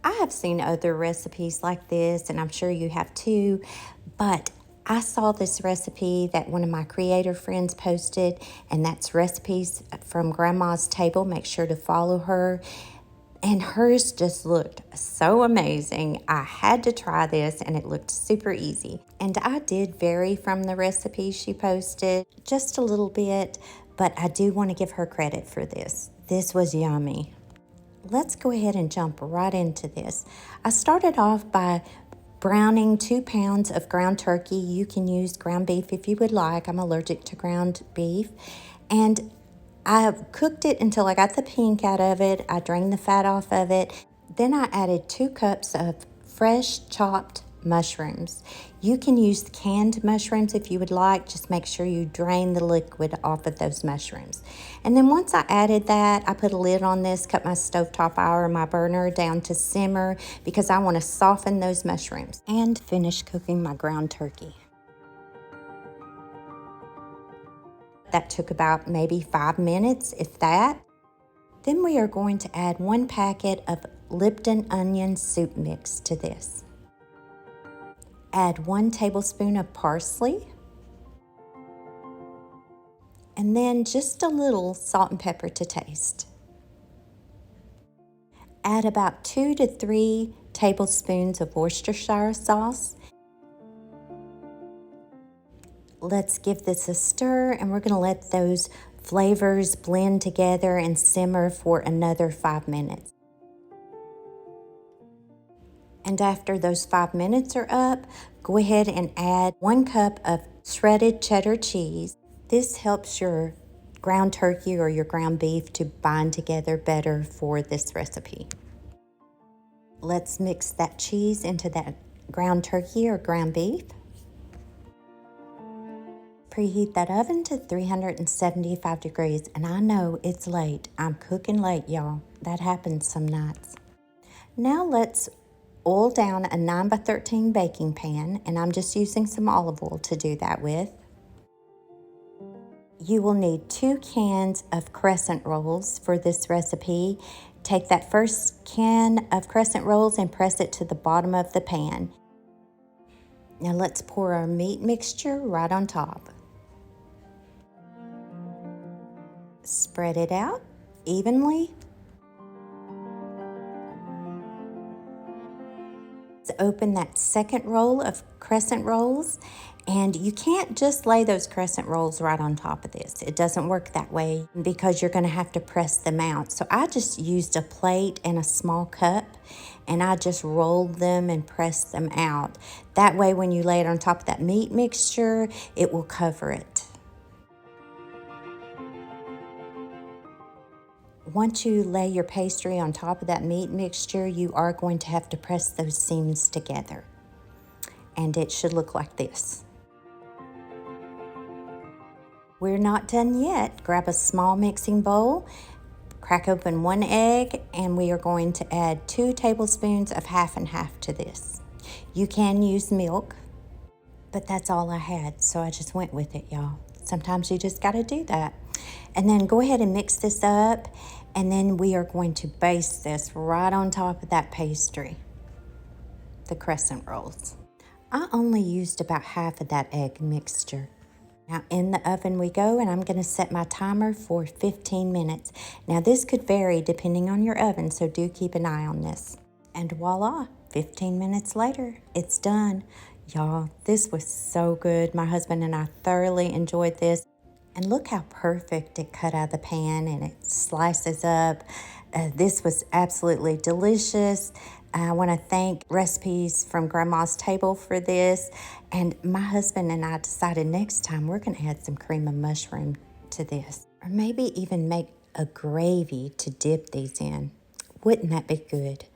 I have seen other recipes like this, and I'm sure you have too, but I saw this recipe that one of my creator friends posted, and that's Recipes from Grandma's Table. Make sure to follow her. And hers just looked so amazing. I had to try this, and it looked super easy. And I did vary from the recipe she posted just a little bit, but I do want to give her credit for this. This was yummy. Let's go ahead and jump right into this. I started off by browning 2 pounds of ground turkey. You can use ground beef if you would like. I'm allergic to ground beef. And I cooked it until I got the pink out of it. I drained the fat off of it. Then I added 2 cups of fresh chopped mushrooms. You can use canned mushrooms if you would like. Just make sure you drain the liquid off of those mushrooms. And then once I added that, I put a lid on this, cut my stovetop hour, my burner down to simmer because I want to soften those mushrooms, and finish cooking my ground turkey. That took about maybe 5 minutes, if that. Then we are going to add 1 packet of Lipton onion soup mix to this. Add 1 tablespoon of parsley. And then just a little salt and pepper to taste. Add about 2 to 3 tablespoons of Worcestershire sauce. Let's give this a stir, and we're going to let those flavors blend together and simmer for another 5 minutes. And after those 5 minutes are up, go ahead and add 1 cup of shredded cheddar cheese. This helps your ground turkey or your ground beef to bind together better for this recipe. Let's mix that cheese into that ground turkey or ground beef. Preheat that oven to 375 degrees, and I know it's late. I'm cooking late, y'all. That happens some nights. Now let's oil down a 9x13 baking pan, and I'm just using some olive oil to do that with. You will need 2 cans of crescent rolls for this recipe. Take that first can of crescent rolls and press it to the bottom of the pan. Now let's pour our meat mixture right on top. Spread it out evenly. Let's open that second roll of crescent rolls, and you can't just lay those crescent rolls right on top of this. It doesn't work that way because you're going to have to press them out. So I just used a plate and a small cup, and I just rolled them and pressed them out. That way when you lay it on top of that meat mixture, it will cover it. Once you lay your pastry on top of that meat mixture, you are going to have to press those seams together. And it should look like this. We're not done yet. Grab a small mixing bowl, crack open 1 egg, and we are going to add 2 tablespoons of half and half to this. You can use milk, but that's all I had, so I just went with it, y'all. Sometimes you just gotta do that. And then go ahead and mix this up, and then we are going to baste this right on top of that pastry, the crescent rolls. I only used about half of that egg mixture. Now in the oven we go, and I'm gonna set my timer for 15 minutes. Now this could vary depending on your oven, so do keep an eye on this. And voila, 15 minutes later, it's done. Y'all, this was so good. My husband and I thoroughly enjoyed this. And look how perfect it cut out of the pan, and it slices up. This was absolutely delicious. I want to thank Recipes from Grandma's Table for this. And my husband and I decided next time we're going to add some cream of mushroom to this. Or maybe even make a gravy to dip these in. Wouldn't that be good?